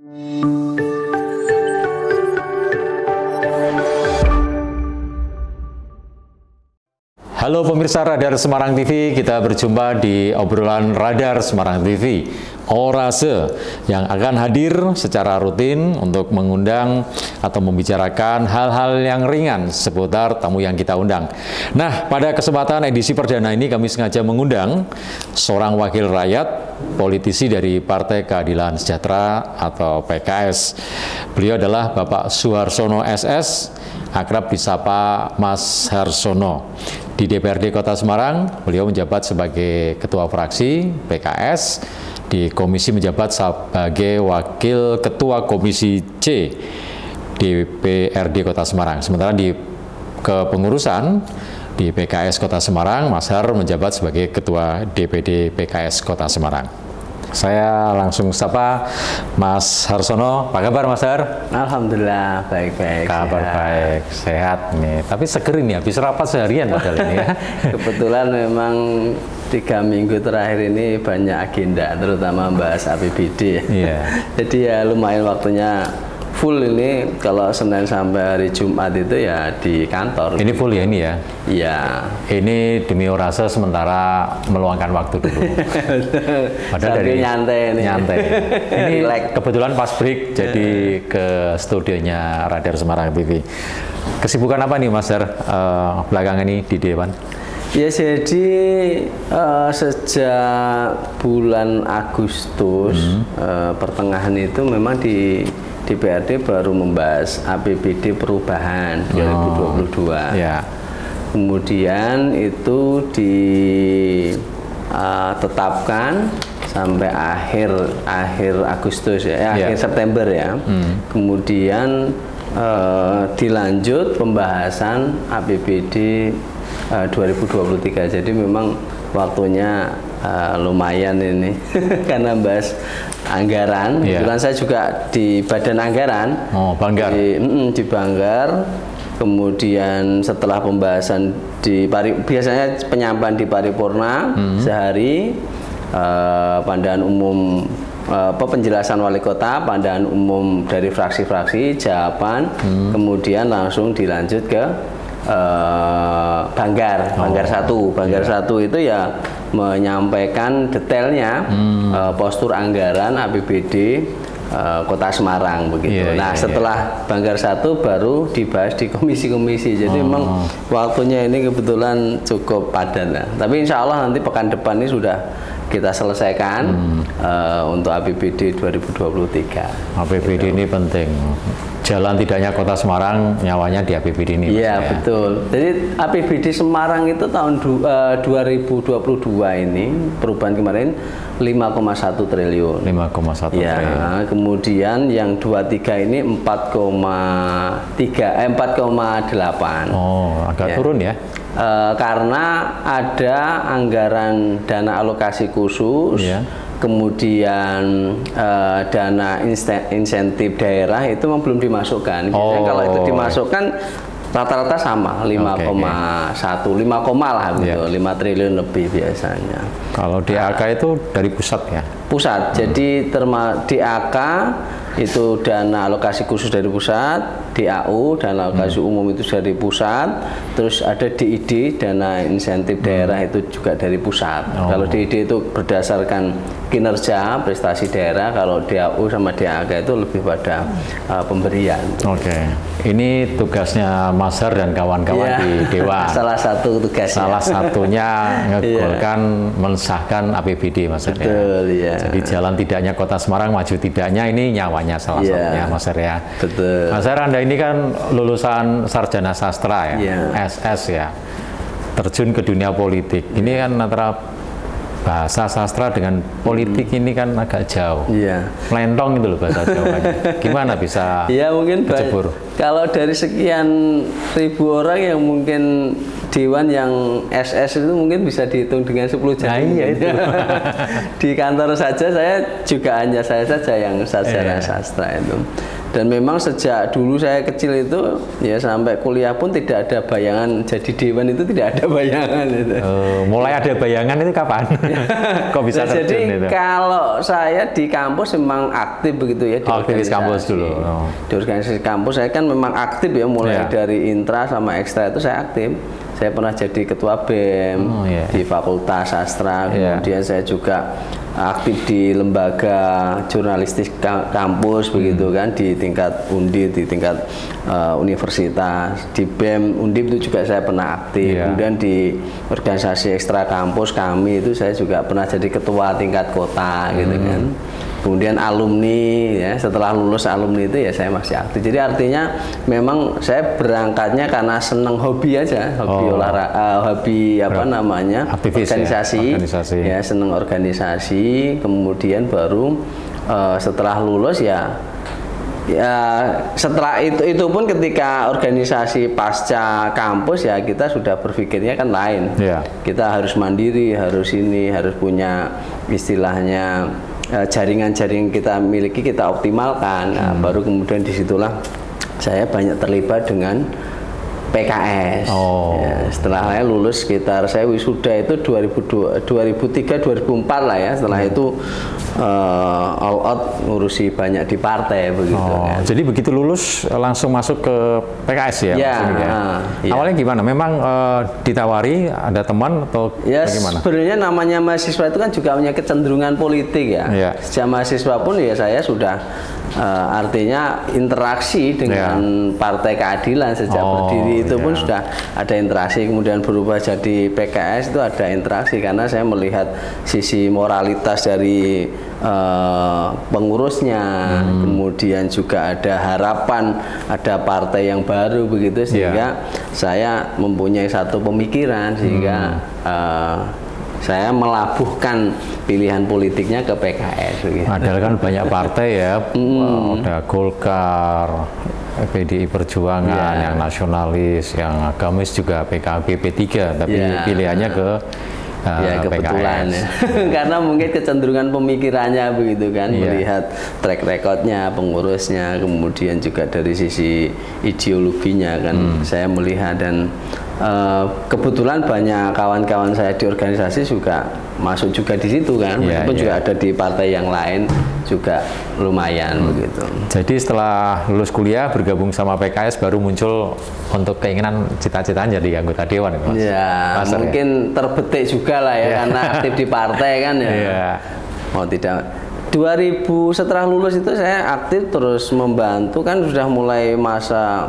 Halo pemirsa Radar Semarang TV, kita berjumpa di obrolan Radar Semarang TV, Orase, yang akan hadir secara rutin untuk mengundang atau membicarakan hal-hal yang ringan seputar tamu yang kita undang. Nah, pada kesempatan edisi perdana ini kami sengaja mengundang seorang wakil rakyat, politisi dari Partai Keadilan Sejahtera atau PKS. Beliau adalah Bapak Suharsono SS, akrab disapa Mas Harsono. Di DPRD Kota Semarang, beliau menjabat sebagai Ketua Fraksi PKS, di Komisi menjabat sebagai Wakil Ketua Komisi C DPRD Kota Semarang. Sementara di kepengurusan di PKS Kota Semarang, Mas Har menjabat sebagai Ketua DPD PKS Kota Semarang. Saya langsung sapa Mas Harsono. Apa kabar Mas Har? Alhamdulillah, baik-baik. Kabar sehat. Baik, sehat nih. Tapi seger ini, habis rapat seharian padahal ini ya. Kebetulan memang 3 minggu terakhir ini banyak agenda, terutama bahas APBD. Iya. Jadi ya lumayan waktunya full ini. Kalau Senin sampai hari Jumat itu ya di kantor. Ini full ya ini ya? Iya. Ini demi Orase sementara meluangkan waktu dulu. Padahal dari nyantai ini. Nyantai. Ini kebetulan pas break jadi ke studionya Radar Semarang TV. Kesibukan apa nih Mas Har belakangan ini di Dewan? Ya jadi sejak bulan Agustus pertengahan itu memang di DPRD baru membahas APBD perubahan 2022. Ya. Kemudian itu ditetapkan sampai akhir Agustus ya, akhir September ya. Kemudian dilanjut pembahasan APBD 2023. Jadi memang waktunya lumayan ini karena bahas anggaran. Kebetulan saya juga di Badan Anggaran. Oh, Banggar. Di Banggar. Kemudian setelah pembahasan biasanya penyampaian di paripurna sehari, pandangan umum penjelasan wali kota, pandangan umum dari fraksi-fraksi, jawaban, kemudian langsung dilanjut ke Banggar 1. Banggar 1 itu ya menyampaikan detailnya postur anggaran APBD Kota Semarang begitu. Setelah Banggar 1 baru dibahas di komisi-komisi. Jadi memang waktunya ini kebetulan cukup padat. Tapi insya Allah nanti pekan depan ini sudah kita selesaikan untuk APBD 2023. APBD ini penting. Jalan tidaknya Kota Semarang, nyawanya di APBD ini. Iya, betul. Jadi APBD Semarang itu tahun 2022 ini, perubahan kemarin 5,1 triliun. 5,1 triliun. Kemudian yang 23 ini 4,8. Oh, agak turun ya? Karena ada anggaran dana alokasi khusus, kemudian dana insentif daerah itu memang belum dimasukkan. Biasanya kalau itu dimasukkan rata-rata sama 5,1, 5, lah gitu, 5 triliun lebih biasanya. Kalau DAK itu dari pusat ya? Pusat. Jadi DAK itu dana alokasi khusus dari pusat, DAU dana alokasi umum itu dari pusat, terus ada DID dana insentif daerah itu juga dari pusat. Kalau DID itu berdasarkan kinerja prestasi daerah, kalau DAU sama DAK itu lebih pada pemberian. Ini tugasnya Mas Har dan kawan-kawan di Dewan. Salah satu tugasnya. Salah satunya ngegolkan mensahkan APBD Mas Har. Betul, ya. Jadi jalan tidaknya Kota Semarang, maju tidaknya ini nyawanya salah satunya Mas Har ya. Betul. Mas Har, Anda ini kan lulusan sarjana sastra ya, SS ya. Terjun ke dunia politik. Ini kan antara bahasa sastra dengan politik ini kan agak jauh. Melentong itu loh bahasa Jawanya. Gimana bisa mungkin kecebur? Kalau dari sekian ribu orang yang mungkin Dewan yang SS itu mungkin bisa dihitung dengan 10 jari. Itu. Di kantor saja saya juga hanya saya saja yang sarjana sastra itu. Dan memang sejak dulu saya kecil itu ya sampai kuliah pun tidak ada bayangan jadi dewan, itu tidak ada bayangan itu. Mulai ada bayangan itu kapan? Kok bisa Nah, jadi itu? Kalau saya di kampus memang aktif begitu ya, di aktivis kampus dulu. Di organisasi kampus saya kan memang aktif ya, mulai dari intra sama ekstra itu saya aktif. Saya pernah jadi ketua BEM di Fakultas Sastra, kemudian saya juga aktif di lembaga jurnalistik kampus begitu kan, di tingkat Undip, di tingkat universitas, di BEM Undip itu juga saya pernah aktif. Kemudian di organisasi ekstra kampus kami itu saya juga pernah jadi ketua tingkat kota gitu kan. Kemudian alumni ya, setelah lulus alumni itu ya saya masih aktif. Jadi artinya memang saya berangkatnya karena seneng hobi aja, hobi olahraga, hobi apa namanya, aktivis, organisasi. Ya, seneng organisasi. Kemudian baru setelah lulus ya setelah itu pun ketika organisasi pasca kampus ya kita sudah berpikirnya kan lain. Kita harus mandiri, harus ini, harus punya istilahnya jaringan-jaringan kita miliki kita optimalkan. Nah, baru kemudian disitulah saya banyak terlibat dengan PKS. Ya, setelah saya lulus sekitar saya wisuda itu 2003-2004 lah ya. Setelah itu all out ngurusi banyak di partai begitu. Kan. Jadi begitu lulus langsung masuk ke PKS ya? Awalnya gimana? Memang ditawari ada teman atau bagaimana? Sebenarnya namanya mahasiswa itu kan juga punya kecenderungan politik ya. Sejak mahasiswa pun ya saya sudah artinya interaksi dengan Partai Keadilan sejak berdiri itu pun sudah ada interaksi, kemudian berubah jadi PKS itu ada interaksi karena saya melihat sisi moralitas dari pengurusnya, kemudian juga ada harapan ada partai yang baru begitu sehingga saya mempunyai satu pemikiran sehingga saya melabuhkan pilihan politiknya ke PKS. Begitu. Padahal kan banyak partai ya, ada Golkar, PDI Perjuangan, yang nasionalis, yang agamis juga PKB, P3, tapi pilihannya ke kebetulan PKS. ya. Karena mungkin kecenderungan pemikirannya begitu kan, melihat track recordnya, pengurusnya, kemudian juga dari sisi ideologinya kan, saya melihat dan kebetulan banyak kawan-kawan saya di organisasi juga masuk juga di situ kan, meskipun juga ada di partai yang lain juga lumayan begitu. Jadi setelah lulus kuliah bergabung sama PKS baru muncul untuk keinginan cita-citanya jadi anggota dewan, Mas. Ya, mungkin terbetik juga lah ya karena aktif di partai kan ya. Oh tidak. 2000 setelah lulus itu saya aktif terus membantu kan, sudah mulai masa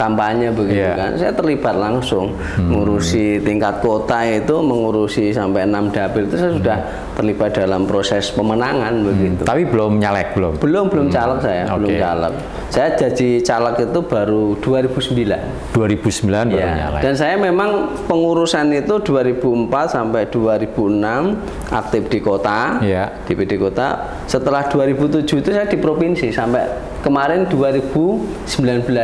kampanye begitu kan, saya terlibat langsung mengurusi tingkat kota itu, mengurusi sampai 6 dapil itu saya sudah terlibat dalam proses pemenangan begitu. Tapi belum nyalek belum caleg saya, belum caleg. Saya jadi caleg itu baru 2009. 2009 baru nyalek. Dan saya memang pengurusan itu 2004 sampai 2006 aktif di kota, di PD kota. Setelah 2007 itu saya di provinsi sampai kemarin 2019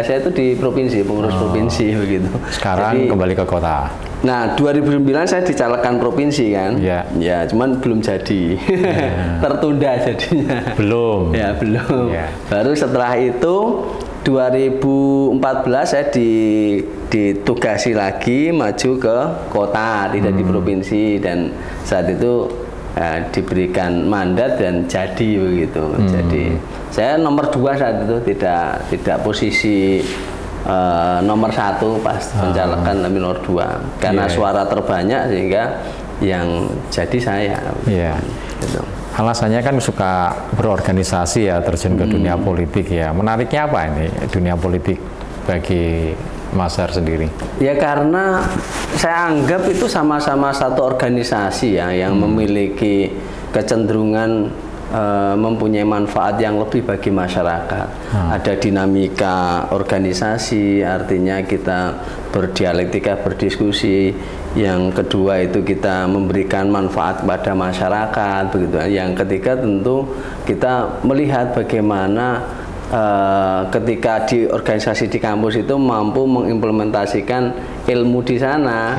saya itu di provinsi, pengurus provinsi begitu. Sekarang jadi, kembali ke kota. Nah, 2009 saya dicalonkan provinsi kan. Ya, cuman belum jadi. Tertunda jadinya. Belum. Ya, belum. Baru setelah itu 2014 saya ditugasi lagi maju ke kota, tidak di provinsi, dan saat itu diberikan mandat dan jadi begitu. Jadi saya nomor 2 saat itu, tidak posisi nomor 1 pas pencalekan, tapi nomor 2 karena suara terbanyak sehingga yang jadi saya. Gitu. Alasannya kan suka berorganisasi ya, terjun ke dunia politik ya. Menariknya apa ini dunia politik bagi Mas Har sendiri? Ya karena saya anggap itu sama-sama satu organisasi ya yang memiliki kecenderungan mempunyai manfaat yang lebih bagi masyarakat. Ada dinamika organisasi, artinya kita berdialektika, berdiskusi. Yang kedua itu kita memberikan manfaat kepada masyarakat begitu. Yang ketiga tentu kita melihat bagaimana ketika di organisasi di kampus itu mampu mengimplementasikan ilmu di sana,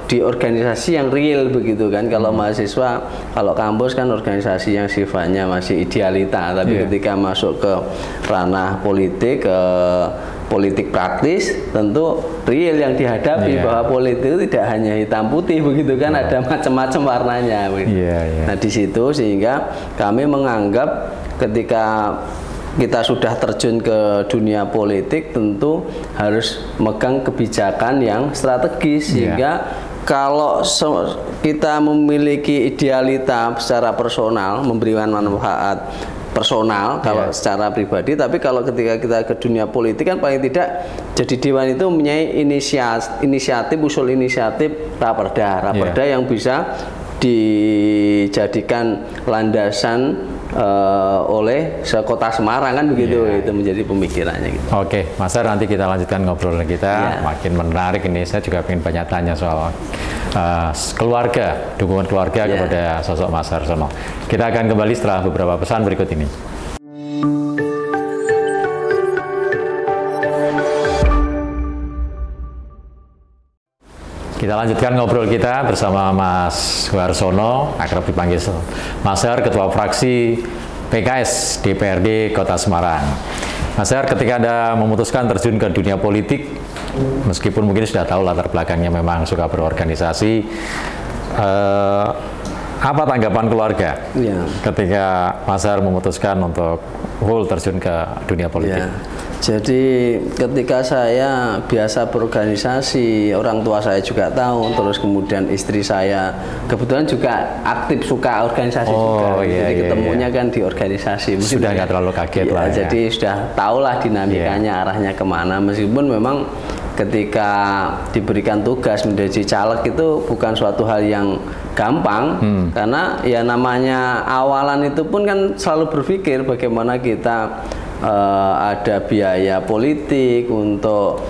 di organisasi yang real begitu kan. Kalau mahasiswa, kalau kampus kan organisasi yang sifatnya masih idealita, tapi ketika masuk ke ranah politik, politik praktis, tentu real yang dihadapi bahwa politik itu tidak hanya hitam putih begitu kan, ada macam-macam warnanya. Nah di situ sehingga kami menganggap ketika kita sudah terjun ke dunia politik tentu harus megang kebijakan yang strategis, sehingga kalau kita memiliki idealita secara personal, memberikan manfaat personal kalau secara pribadi, tapi kalau ketika kita ke dunia politik kan paling tidak jadi dewan itu mempunyai inisiatif, usul inisiatif raperda yang bisa dijadikan landasan oleh sekota Semarang kan begitu, itu menjadi pemikirannya gitu. Oke, Mas Har, nanti kita lanjutkan ngobrolan kita, makin menarik ini. Saya juga ingin banyak tanya soal keluarga, dukungan keluarga kepada sosok Mas Harsono. Kita akan kembali setelah beberapa pesan berikut ini. Kita lanjutkan ngobrol kita bersama Mas Harsono, akrab dipanggil Mas Har, Ketua Fraksi PKS DPRD Kota Semarang. Mas Har, ketika Anda memutuskan terjun ke dunia politik, meskipun mungkin sudah tahu latar belakangnya memang suka berorganisasi, apa tanggapan keluarga ketika Mas Har memutuskan untuk full terjun ke dunia politik? Jadi ketika saya biasa berorganisasi, orang tua saya juga tahu, terus kemudian istri saya kebetulan juga aktif suka organisasi juga, jadi ketemunya kan di organisasi. Sudah nggak terlalu kaget lah. Jadi sudah tahulah dinamikanya arahnya kemana, meskipun memang ketika diberikan tugas menjadi caleg itu bukan suatu hal yang gampang, karena ya namanya awalan itu pun kan selalu berpikir bagaimana kita ada biaya politik untuk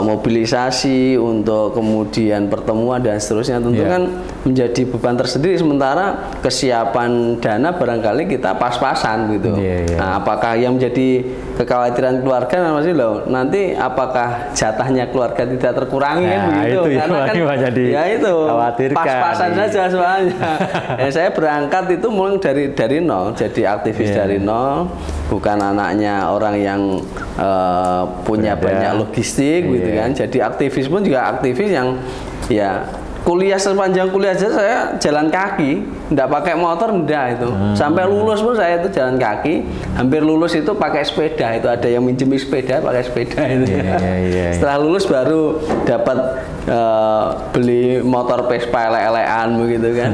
mobilisasi, untuk kemudian pertemuan dan seterusnya, tentu kan menjadi beban tersendiri, sementara kesiapan dana barangkali kita pas-pasan gitu. Nah, apakah yang menjadi kekhawatiran keluarga masih nanti apakah jatahnya keluarga tidak terkurangi kan begitu, karena kan ya itu pas-pasan saja soalnya. Saya berangkat itu mulai dari nol, jadi aktivis dari nol, bukan anaknya orang yang punya banyak logistik gitu kan. Jadi aktivis pun juga aktivis yang kuliah, sepanjang kuliah aja saya jalan kaki, enggak pakai motor, enggak itu. Sampai lulus pun saya itu jalan kaki, hampir lulus itu pakai sepeda, itu ada yang minjem sepeda, pakai sepeda itu. Setelah lulus baru dapat beli motor Vespa ele-elean begitu kan.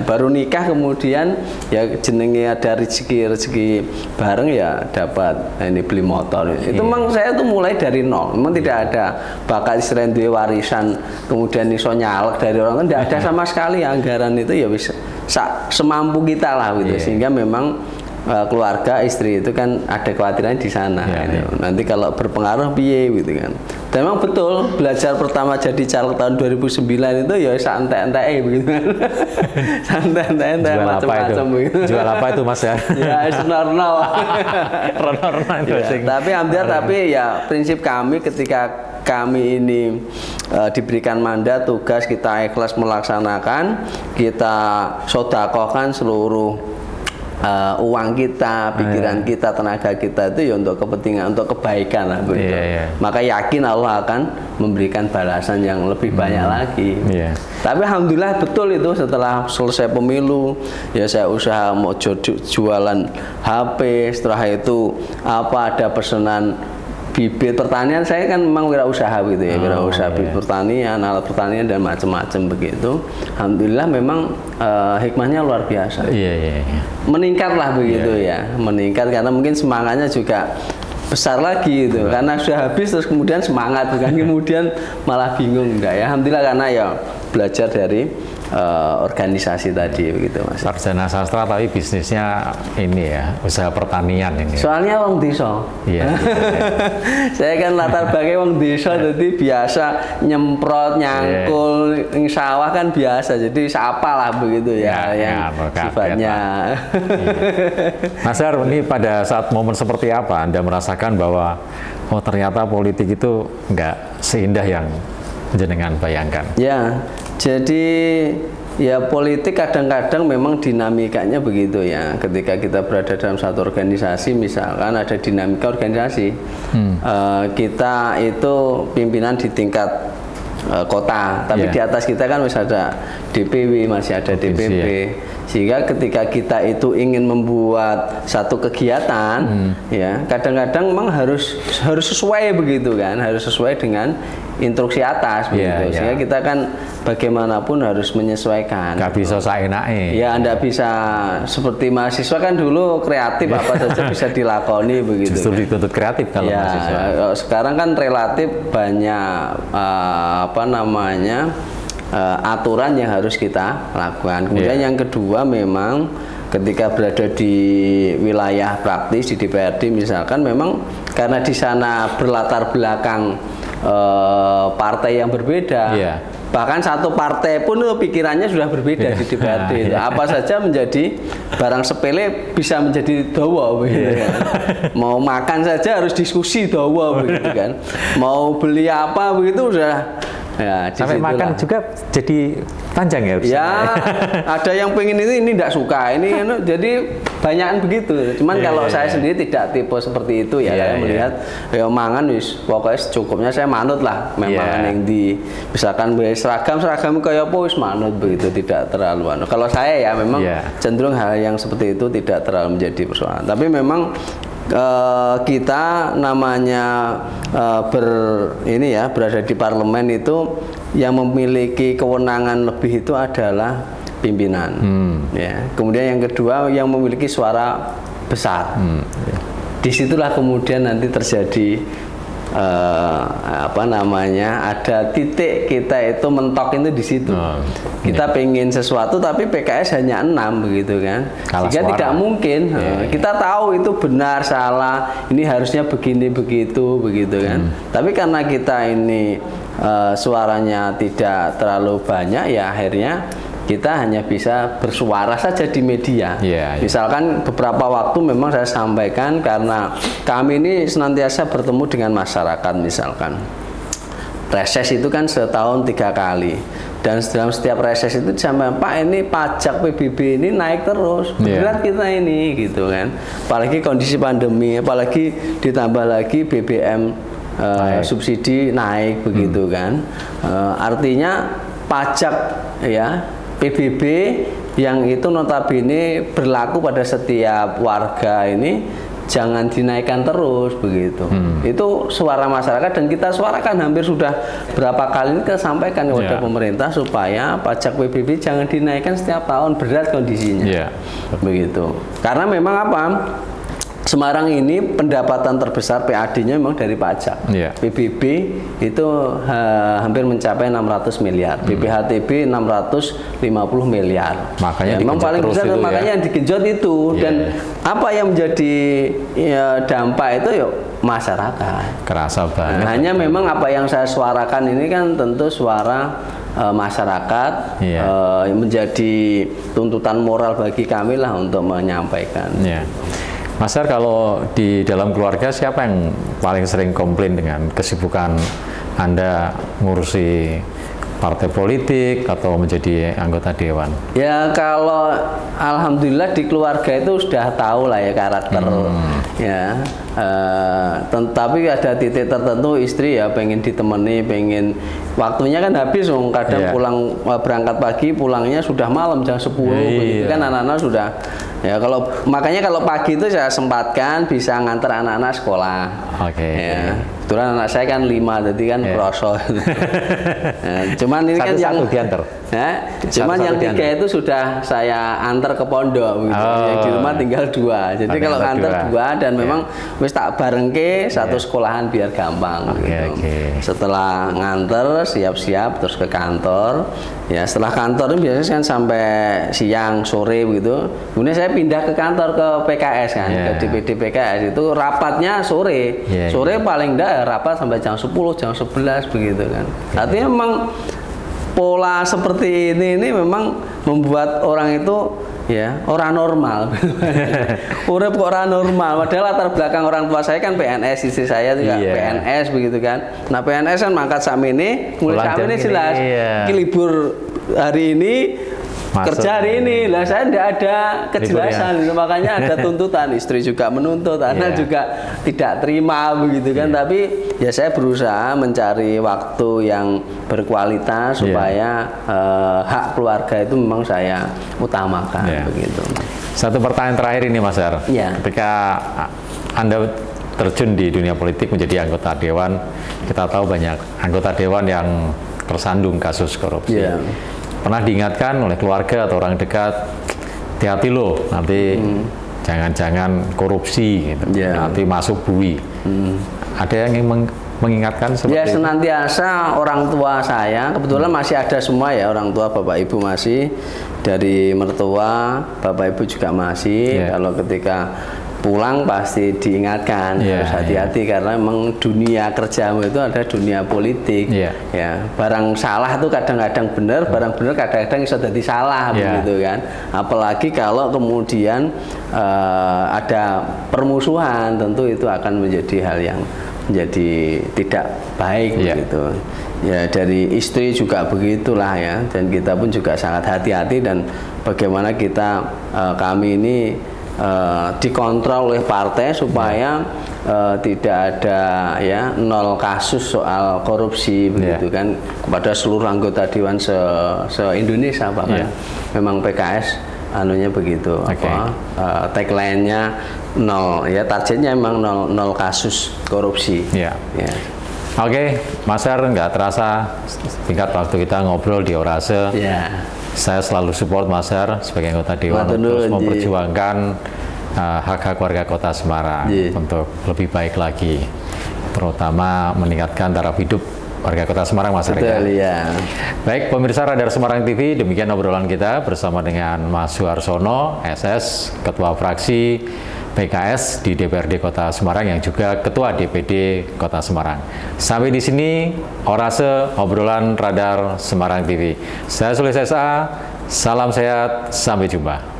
Baru nikah kemudian ya jenenge ada rezeki bareng ya dapat ini beli motor. Itu memang saya tuh mulai dari nol. Memang tidak ada bakat istilahnya duwe warisan kemudian iso nyalek dari orang, tidak ada sama sekali. Anggaran itu ya bisa semampu kita lah gitu. Sehingga memang keluarga, istri itu kan ada kekhawatiran di sana. Nanti kalau berpengaruh piye gitu kan. Dan memang betul, belajar pertama jadi caleg tahun 2009 itu ya santai-santai begitu kan. Santai-santai macam-macam begitu. Jual apa itu Mas ya? Ya normal. Tapi alhamdulillah, tapi ya prinsip kami ketika kami ini diberikan mandat, tugas, kita ikhlas melaksanakan, kita sodakohkan seluruh uang kita, pikiran kita, tenaga kita itu ya untuk kepentingan, untuk kebaikan lah begitu. Maka yakin Allah akan memberikan balasan yang lebih banyak lagi. Tapi alhamdulillah betul itu, setelah selesai pemilu ya saya usaha mau jualan HP, setelah itu ada pesanan bibit pertanian, saya kan memang wirausaha gitu ya, wirausaha bibit pertanian, alat pertanian dan macam-macam begitu. Alhamdulillah memang hikmahnya luar biasa. Meningkatlah begitu meningkat karena mungkin semangatnya juga besar lagi gitu. Karena sudah habis terus kemudian semangat, bukan kemudian malah bingung, enggak ya. Alhamdulillah karena ya belajar dari organisasi tadi begitu Mas. Sarjana sastra tapi bisnisnya ini ya, usaha pertanian ini. Soalnya wong desa. Iya. Saya kan latar belakang wong desa, jadi biasa nyemprot, nyangkul, sawah kan biasa. Jadi siapa lah begitu ya, yang sifatnya. Mas Har, ini pada saat momen seperti apa Anda merasakan bahwa oh ternyata politik itu nggak seindah yang jenengan bayangkan? Ya, jadi ya politik kadang-kadang memang dinamikanya begitu ya. Ketika kita berada dalam satu organisasi, misalkan ada dinamika organisasi, kita itu pimpinan di tingkat kota, tapi di atas kita kan masih ada DPW, masih ada DPP. Sehingga ketika kita itu ingin membuat satu kegiatan, ya kadang-kadang memang harus sesuai begitu kan, harus sesuai dengan instruksi atas begitu. Sehingga kita kan bagaimanapun harus menyesuaikan. Gak bisa seenaknya. Ya, Anda bisa seperti mahasiswa kan dulu kreatif apa saja bisa dilakoni begitu. Justru kan? Dituntut kreatif kalau mahasiswa. Sekarang kan relatif banyak aturan yang harus kita lakukan. Kemudian yang kedua memang ketika berada di wilayah praktis di DPRD misalkan, memang karena di sana berlatar belakang partai yang berbeda. Bahkan satu partai pun pikirannya sudah berbeda di DPRD. Apa saja menjadi barang sepele bisa menjadi dawa begitu kan. Mau makan saja harus diskusi dawa begitu kan. Mau beli apa begitu sudah. Ya, sampai makan juga jadi panjang ya? Ya, ada yang pengen ini tidak suka, ini jadi banyakan begitu. Cuman kalau saya sendiri tidak tipe seperti itu ya. Saya melihat ya mangan wis pokoknya secukupnya, saya manut lah. Memang yang di misalkan seragam kayak apa wis manut begitu, tidak terlalu. Kalau saya ya memang cenderung hal yang seperti itu tidak terlalu menjadi persoalan. Tapi memang kita namanya berada di parlemen itu yang memiliki kewenangan lebih itu adalah pimpinan. Ya. Kemudian yang kedua yang memiliki suara besar. Disitulah kemudian nanti terjadi ada titik kita itu mentok itu di situ. Kita pengen sesuatu tapi PKS hanya 6 begitu kan. Sehingga tidak mungkin. Kita tahu itu benar salah, ini harusnya begini begitu kan. Tapi karena kita ini suaranya tidak terlalu banyak, ya akhirnya kita hanya bisa bersuara saja di media. Misalkan beberapa waktu memang saya sampaikan karena kami ini senantiasa bertemu dengan masyarakat, misalkan reses itu kan setahun 3 kali, dan dalam setiap reses itu sampai Pak ini pajak PBB ini naik terus, berat kita ini gitu kan. Apalagi kondisi pandemi, apalagi ditambah lagi BBM subsidi naik begitu kan. Artinya pajak ya PBB yang itu notabene berlaku pada setiap warga ini jangan dinaikkan terus begitu. Itu suara masyarakat dan kita suarakan hampir sudah berapa kali ini kita sampaikan kepada pemerintah supaya pajak PBB jangan dinaikkan setiap tahun, berat kondisinya. Begitu. Karena memang apa? Semarang ini pendapatan terbesar PAD-nya memang dari pajak. PBB itu hampir mencapai 600 miliar, BPHTB 650 miliar. Makanya memang paling besar, makanya yang digenjot itu. Dan apa yang menjadi dampak itu masyarakat. Kerasa banget. Hanya memang apa yang saya suarakan ini kan tentu suara masyarakat, menjadi tuntutan moral bagi kami lah untuk menyampaikan. Mas Har, kalau di dalam keluarga siapa yang paling sering komplain dengan kesibukan Anda ngurusi partai politik atau menjadi anggota dewan? Ya kalau alhamdulillah di keluarga itu sudah tahu lah ya karakter ya. Tapi ada titik tertentu istri ya pengen ditemani, pengen waktunya kan habis, kadang pulang berangkat pagi pulangnya sudah malam jam 10 begitu kan, anak-anak sudah Ya makanya kalau pagi itu saya sempatkan bisa nganter anak-anak sekolah. Oke. Ya. Kebetulan anak saya kan 5, jadi kan kroso. Ya, cuman ini kan yang diantar. Ya, cuman yang 3 itu sudah saya antar ke pondok gitu. Yang di rumah tinggal 2. Jadi kalau antar 2 dan memang wis tak barengke satu sekolahan biar gampang gitu. Setelah nganter siap-siap terus ke kantor. Ya, setelah kantor itu biasanya kan sampai siang sore begitu. Kemudian saya pindah ke kantor ke PKS kan, ke DPD PKS itu rapatnya sore. Sore paling enggak rapat sampai jam 10, jam 11 begitu kan. Artinya memang pola seperti ini memang membuat orang itu ya orang normal. Urip kok orang normal. Padahal latar belakang orang tua saya kan PNS, istri saya juga PNS begitu kan. Nah PNS kan mangkat sakmene, mulai sakmene jelas. Libur hari ini masuk, kerja hari ini lah, saya tidak ada kejelasan gitu. Makanya ada tuntutan, istri juga menuntut, anak juga tidak terima begitu kan. Tapi ya saya berusaha mencari waktu yang berkualitas supaya hak keluarga itu memang saya utamakan begitu. Satu pertanyaan terakhir ini Mas Har, ketika Anda terjun di dunia politik menjadi anggota dewan, kita tahu banyak anggota dewan yang tersandung kasus korupsi. Pernah diingatkan oleh keluarga atau orang dekat, hati-hati loh, nanti jangan-jangan korupsi, gitu. Nanti masuk bui. Ada yang mengingatkan seperti itu? Senantiasa orang tua saya, kebetulan masih ada semua ya, orang tua bapak ibu masih, dari mertua, bapak ibu juga masih. Kalau ketika pulang pasti diingatkan harus hati-hati karena memang dunia kerjamu itu ada dunia politik. Ya, barang salah itu kadang-kadang benar, barang benar kadang-kadang bisa jadi salah begitu kan. Apalagi kalau kemudian ada permusuhan, tentu itu akan menjadi hal yang menjadi tidak baik begitu. Ya, dari istri juga begitulah ya, dan kita pun juga sangat hati-hati dan bagaimana kita kami ini dikontrol oleh partai supaya tidak ada ya 0 kasus soal korupsi begitu kan kepada seluruh anggota dewan se-Indonesia bahkan memang PKS anunya begitu tagline-nya 0 ya, targetnya memang 0 kasus korupsi. Oke, Mas Har, nggak terasa tingkat waktu kita ngobrol di Orase. Saya selalu support Mas Har sebagai anggota dewan untuk terus memperjuangkan hak-hak warga Kota Semarang untuk lebih baik lagi, terutama meningkatkan taraf hidup warga Kota Semarang, Mas Har. Baik, pemirsa Radar Semarang TV, demikian obrolan kita bersama dengan Mas Suharsono, SS, Ketua Fraksi PKS di DPRD Kota Semarang yang juga Ketua DPD Kota Semarang. Sampai di sini Orase obrolan Radar Semarang TV. Saya Sulih Sesa, salam sehat, sampai jumpa.